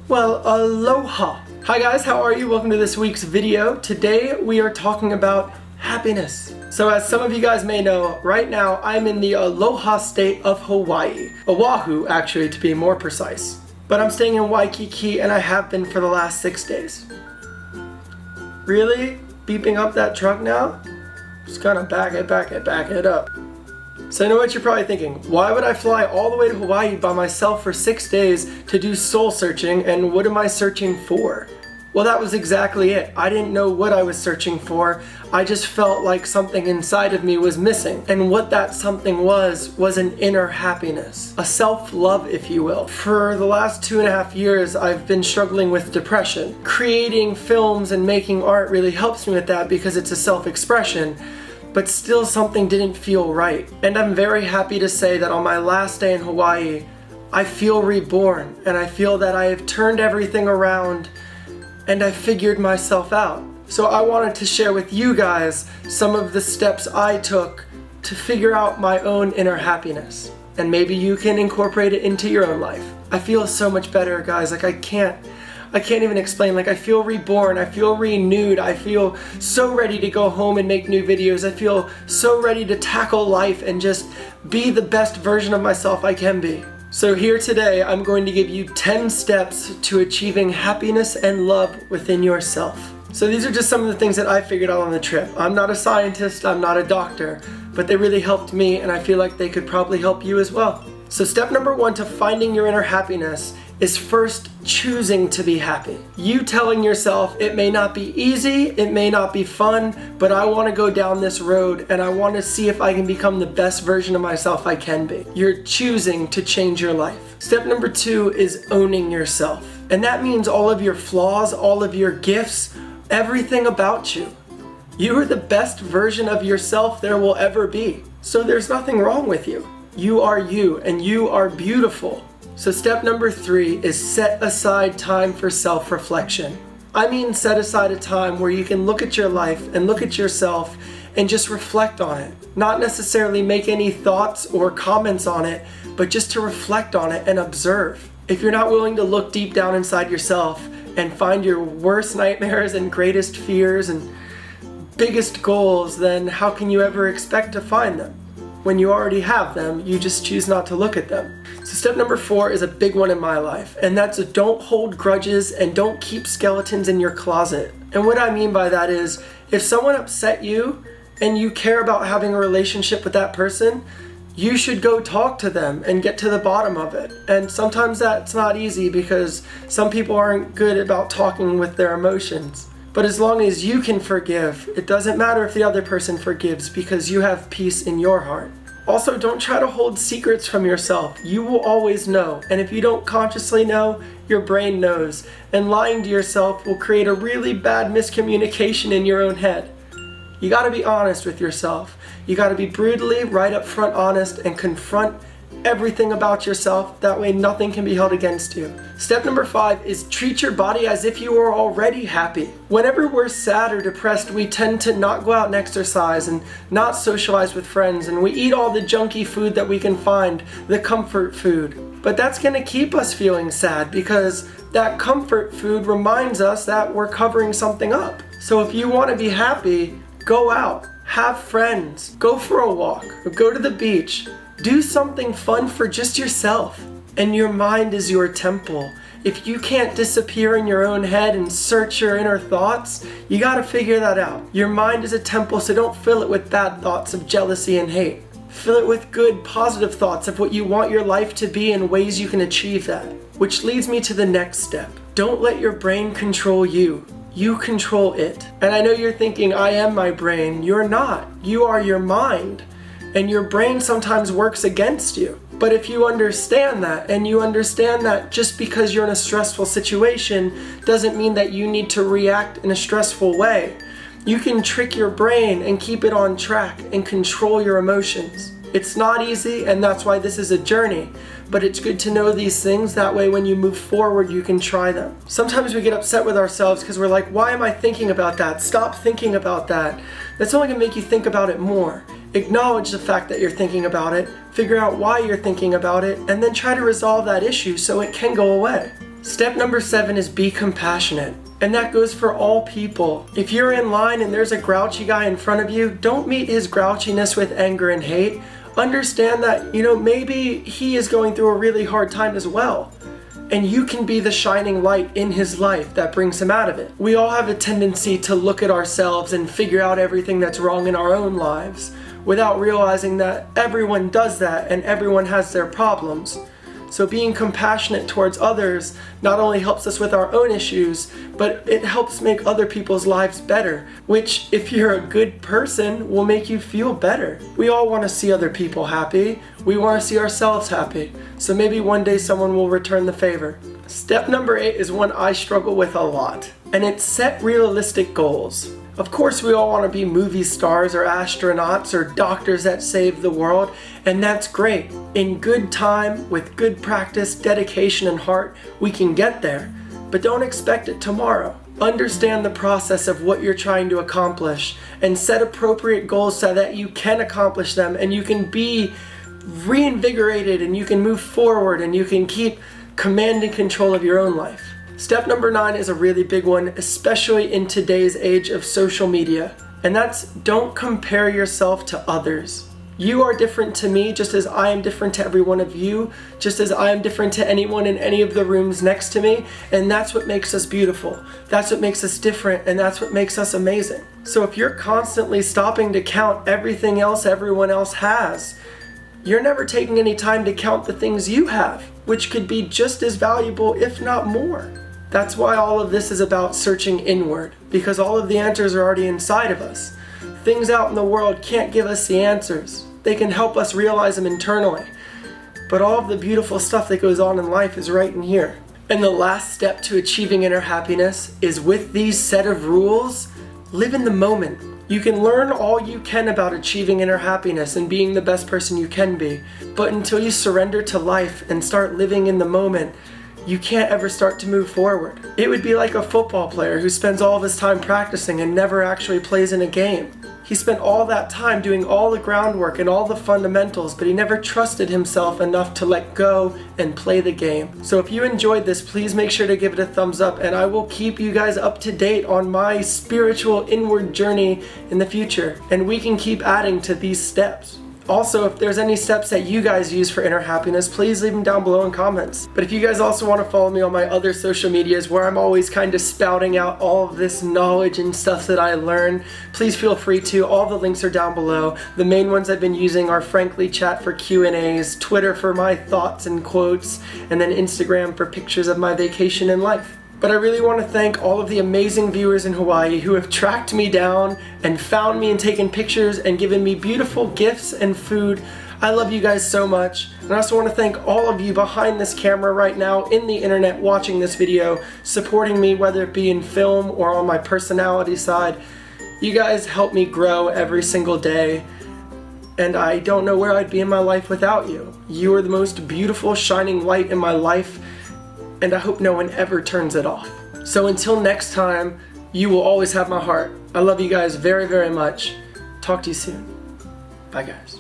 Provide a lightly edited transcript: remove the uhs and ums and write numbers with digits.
Well, aloha! Hi guys, how are you? Welcome to this week's video. Today we are talking about happiness. So as some of you guys may know, right now I'm in the aloha state of Hawaii. Oahu, actually, to be more precise. But I'm staying in Waikiki and I have been for the last 6 days. Really? Beeping up that truck now? Just gonna back it up. So I know what you're probably thinking. Why would I fly all the way to Hawaii by myself for 6 days to do soul searching, and what am I searching for? Well, that was exactly it. I didn't know what I was searching for. I just felt like something inside of me was missing. And what that something was an inner happiness. A self-love, if you will. For the last 2.5 years, I've been struggling with depression. Creating films and making art really helps me with that because it's a self-expression. But still something didn't feel right. And I'm very happy to say that on my last day in Hawaii, I feel reborn and I feel that I have turned everything around and I figured myself out. So I wanted to share with you guys some of the steps I took to figure out my own inner happiness. And maybe you can incorporate it into your own life. I feel so much better, guys. Like I can't even explain. Like I feel reborn, I feel renewed, I feel so ready to go home and make new videos. I feel so ready to tackle life and just be the best version of myself I can be. So here today, I'm going to give you 10 steps to achieving happiness and love within yourself. So these are just some of the things that I figured out on the trip. I'm not a scientist, I'm not a doctor, but they really helped me and I feel like they could probably help you as well. So step number 1 to finding your inner happiness is first choosing to be happy. You telling yourself it may not be easy, it may not be fun, but I want to go down this road and I want to see if I can become the best version of myself I can be. You're choosing to change your life. Step number 2 is owning yourself. And that means all of your flaws, all of your gifts, everything about you. You are the best version of yourself there will ever be. So there's nothing wrong with you. You are you and you are beautiful. So step number 3 is set aside time for self-reflection. I mean set aside a time where you can look at your life and look at yourself and just reflect on it. Not necessarily make any thoughts or comments on it, but just to reflect on it and observe. If you're not willing to look deep down inside yourself and find your worst nightmares and greatest fears and biggest goals, then how can you ever expect to find them? When you already have them, you just choose not to look at them. So step number 4 is a big one in my life, and that's don't hold grudges and don't keep skeletons in your closet. And what I mean by that is, if someone upset you and you care about having a relationship with that person, you should go talk to them and get to the bottom of it. And sometimes that's not easy because some people aren't good about talking with their emotions. But as long as you can forgive, it doesn't matter if the other person forgives because you have peace in your heart. Also, don't try to hold secrets from yourself. You will always know. And if you don't consciously know, your brain knows. And lying to yourself will create a really bad miscommunication in your own head. You gotta be honest with yourself. You gotta be brutally, right up front honest and confront everything about yourself. That way nothing can be held against you. Step number 5 is treat your body as if you are already happy. Whenever we're sad or depressed, we tend to not go out and exercise and not socialize with friends, and we eat all the junky food that we can find, the comfort food. But that's gonna keep us feeling sad because that comfort food reminds us that we're covering something up. So if you wanna be happy, go out, have friends, go for a walk, or go to the beach. Do something fun for just yourself. And your mind is your temple. If you can't disappear in your own head and search your inner thoughts, you gotta figure that out. Your mind is a temple, so don't fill it with bad thoughts of jealousy and hate. Fill it with good, positive thoughts of what you want your life to be and ways you can achieve that. Which leads me to the next step. Don't let your brain control you. You control it. And I know you're thinking, I am my brain. You're not. You are your mind. And your brain sometimes works against you. But if you understand that, and you understand that just because you're in a stressful situation doesn't mean that you need to react in a stressful way. You can trick your brain and keep it on track and control your emotions. It's not easy, and that's why this is a journey. But it's good to know these things, that way when you move forward you can try them. Sometimes we get upset with ourselves because we're like, why am I thinking about that? Stop thinking about that. That's only gonna make you think about it more. Acknowledge the fact that you're thinking about it, figure out why you're thinking about it, and then try to resolve that issue so it can go away. Step number 7 is be compassionate. And that goes for all people. If you're in line and there's a grouchy guy in front of you, don't meet his grouchiness with anger and hate. Understand that, maybe he is going through a really hard time as well. And you can be the shining light in his life that brings him out of it. We all have a tendency to look at ourselves and figure out everything that's wrong in our own lives without realizing that everyone does that and everyone has their problems. So being compassionate towards others not only helps us with our own issues, but it helps make other people's lives better, which, if you're a good person, will make you feel better. We all want to see other people happy. We want to see ourselves happy. So maybe one day someone will return the favor. Step number 8 is one I struggle with a lot, and it's set realistic goals. Of course, we all want to be movie stars or astronauts or doctors that save the world, and that's great. In good time, with good practice, dedication, and heart, we can get there. But don't expect it tomorrow. Understand the process of what you're trying to accomplish and set appropriate goals so that you can accomplish them and you can be reinvigorated and you can move forward and you can keep command and control of your own life. Step number 9 is a really big one, especially in today's age of social media. And that's, don't compare yourself to others. You are different to me just as I am different to every one of you, just as I am different to anyone in any of the rooms next to me. And that's what makes us beautiful. That's what makes us different, and that's what makes us amazing. So if you're constantly stopping to count everything else everyone else has, you're never taking any time to count the things you have, which could be just as valuable, if not more. That's why all of this is about searching inward, because all of the answers are already inside of us. Things out in the world can't give us the answers. They can help us realize them internally. But all of the beautiful stuff that goes on in life is right in here. And the last step to achieving inner happiness is, with these set of rules, live in the moment. You can learn all you can about achieving inner happiness and being the best person you can be, but until you surrender to life and start living in the moment, you can't ever start to move forward. It would be like a football player who spends all of his time practicing and never actually plays in a game. He spent all that time doing all the groundwork and all the fundamentals, but he never trusted himself enough to let go and play the game. So if you enjoyed this, please make sure to give it a thumbs up, and I will keep you guys up to date on my spiritual inward journey in the future, and we can keep adding to these steps. Also, if there's any steps that you guys use for inner happiness, please leave them down below in comments. But if you guys also want to follow me on my other social medias where I'm always kind of spouting out all of this knowledge and stuff that I learn, please feel free to. All the links are down below. The main ones I've been using are Frankly Chat for Q&As, Twitter for my thoughts and quotes, and then Instagram for pictures of my vacation and life. But I really want to thank all of the amazing viewers in Hawaii who have tracked me down and found me and taken pictures and given me beautiful gifts and food. I love you guys so much. And I also want to thank all of you behind this camera right now in the internet watching this video, supporting me, whether it be in film or on my personality side. You guys help me grow every single day, and I don't know where I'd be in my life without you. You are the most beautiful shining light in my life, and I hope no one ever turns it off. So until next time, you will always have my heart. I love you guys very, very much. Talk to you soon. Bye, guys.